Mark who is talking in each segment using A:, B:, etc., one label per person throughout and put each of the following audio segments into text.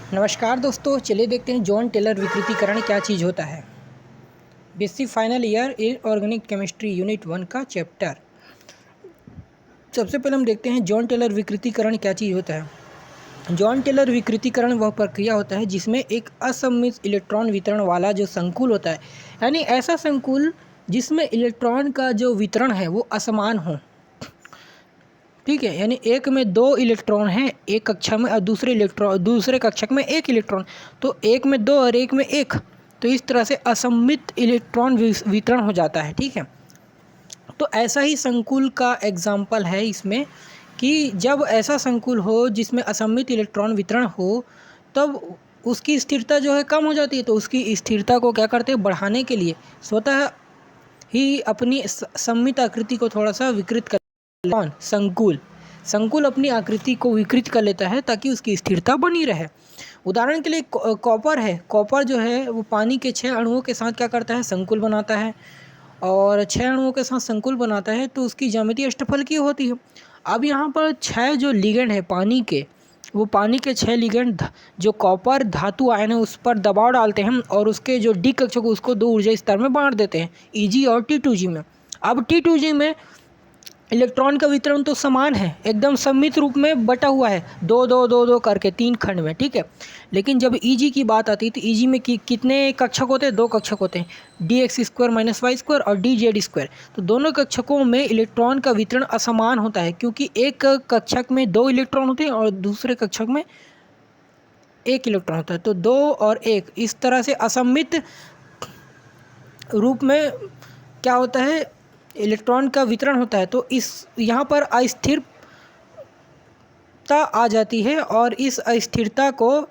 A: नमस्कार दोस्तों, चलिए देखते हैं जॉन टेलर विकृतीकरण क्या चीज़ होता है। Basic final year inorganic chemistry unit 1 का चैप्टर। सबसे पहले हम देखते हैं जॉन टेलर विकृतीकरण क्या चीज़ होता है। जॉन टेलर विकृतीकरण वह प्रक्रिया होता है जिसमें एक असममित इलेक्ट्रॉन वितरण वाला जो संकुल होता है, यानी ऐसा संकुल जिसमें इलेक्ट्रॉन का जो वितरण है वो असमान हो। ठीक है, यानी एक में 2 इलेक्ट्रॉन हैं एक कक्षा में और दूसरे कक्षक में 1 इलेक्ट्रॉन, तो एक में 2 और एक में 1, तो इस तरह से असममित इलेक्ट्रॉन वितरण हो जाता है। ठीक है, तो ऐसा ही संकुल का एग्जाम्पल है इसमें कि जब ऐसा संकुल हो जिसमें असममित इलेक्ट्रॉन वितरण हो, तब उसकी स्थिरता जो है कम हो जाती है। तो उसकी स्थिरता को क्या करते हैं, बढ़ाने के लिए स्वतः ही अपनी सममित आकृति को थोड़ा सा विकृत कर संकुल अपनी आकृति को विकृत कर लेता है ताकि उसकी स्थिरता बनी रहे। उदाहरण के लिए कॉपर है। कॉपर जो है वो पानी के 6 अणुओं के साथ क्या करता है, संकुल बनाता है, और 6 अणुओं के साथ संकुल बनाता है तो उसकी ज्यामितीय अष्टफलकीय होती है। अब यहाँ पर 6 जो लिगेंड है पानी के, वो पानी के 6 लिगेंड जो कॉपर धातु आयन है उस पर दबाव डालते हैं और उसके जो डी कक्षक को उसको 2 ऊर्जा स्तर में बांट देते हैं, Eg और T2g में। अब T2g में इलेक्ट्रॉन का वितरण तो समान है, एकदम सममित रूप में बटा हुआ है, 2-2-2-2 करके 3 खंड में। ठीक है, लेकिन जब Eg की बात आती है तो Eg में कितने कक्षक होते हैं, 2 कक्षक होते हैं, dx² - y² और dz²। तो दोनों कक्षकों में इलेक्ट्रॉन का वितरण असमान होता है क्योंकि एक कक्षक में 2 इलेक्ट्रॉन होते हैं और दूसरे कक्षक में 1 इलेक्ट्रॉन होता है। तो 2 और 1 इस तरह से असममित रूप में क्या होता है, इलेक्ट्रॉन का वितरण होता है। तो इस यहाँ पर अस्थिरता आ जाती है और इस अस्थिरता को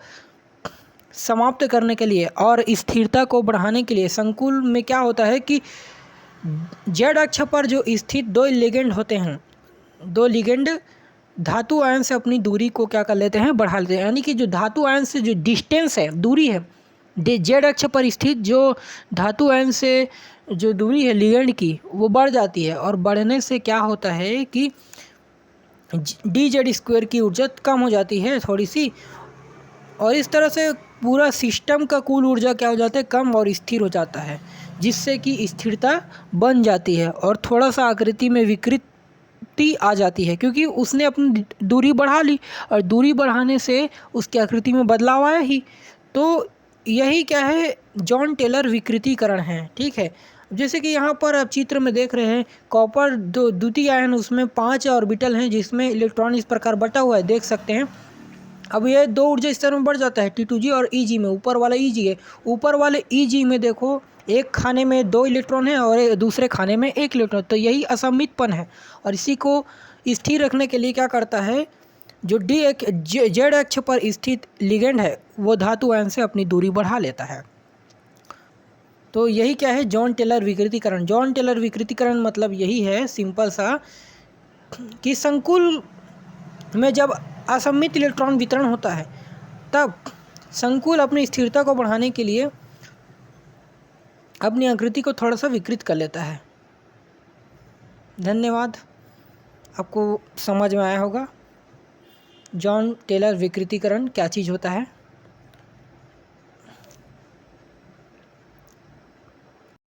A: समाप्त करने के लिए और स्थिरता को बढ़ाने के लिए संकुल में क्या होता है कि जेड अक्ष पर जो स्थित 2 लिगेंड होते हैं, 2 लिगेंड धातु आयन से अपनी दूरी को क्या कर लेते हैं, बढ़ा लेते हैं। यानी कि जो धातु आयन से जो डिस्टेंस है, दूरी है, जेड अक्ष पर स्थित जो धातु आयन से जो दूरी है लिगेंड की, वो बढ़ जाती है और बढ़ने से क्या होता है कि dz² की ऊर्जा कम हो जाती है थोड़ी सी, और इस तरह से पूरा सिस्टम का कुल ऊर्जा क्या हो जाता है, कम और स्थिर हो जाता है, जिससे कि स्थिरता बन जाती है और थोड़ा सा आकृति में विकृति आ जाती है क्योंकि उसने अपनी दूरी बढ़ा ली और दूरी बढ़ाने से उसकी आकृति में बदलाव आया ही। तो यही क्या है, जॉन टेलर विकृतीकरण है। ठीक है, जैसे कि यहाँ पर आप चित्र में देख रहे हैं, कॉपर द्वितीय आयन, उसमें 5 ऑर्बिटल हैं जिसमें इलेक्ट्रॉन इस प्रकार बटा हुआ है, देख सकते हैं। अब ये 2 ऊर्जा स्तर में बढ़ जाता है, T2g और Eg में। ऊपर वाला Eg है, ऊपर वाले Eg में देखो एक खाने में 2 इलेक्ट्रॉन है और दूसरे खाने में 1 इलेक्ट्रॉन। तो यही असममितपन है और इसी को स्थिर रखने के लिए क्या करता है, जो जेड अक्ष पर स्थित लिगेंड है वो धातु आयन से अपनी दूरी बढ़ा लेता है। तो यही क्या है, जॉन टेलर विकृतीकरण। जॉन टेलर विकृतीकरण मतलब यही है सिंपल सा कि संकुल में जब असममित इलेक्ट्रॉन वितरण होता है तब संकुल अपनी स्थिरता को बढ़ाने के लिए अपनी आकृति को थोड़ा सा विकृत कर लेता है। धन्यवाद, आपको समझ में आया होगा जॉन टेलर विकृतीकरण क्या चीज़ होता है।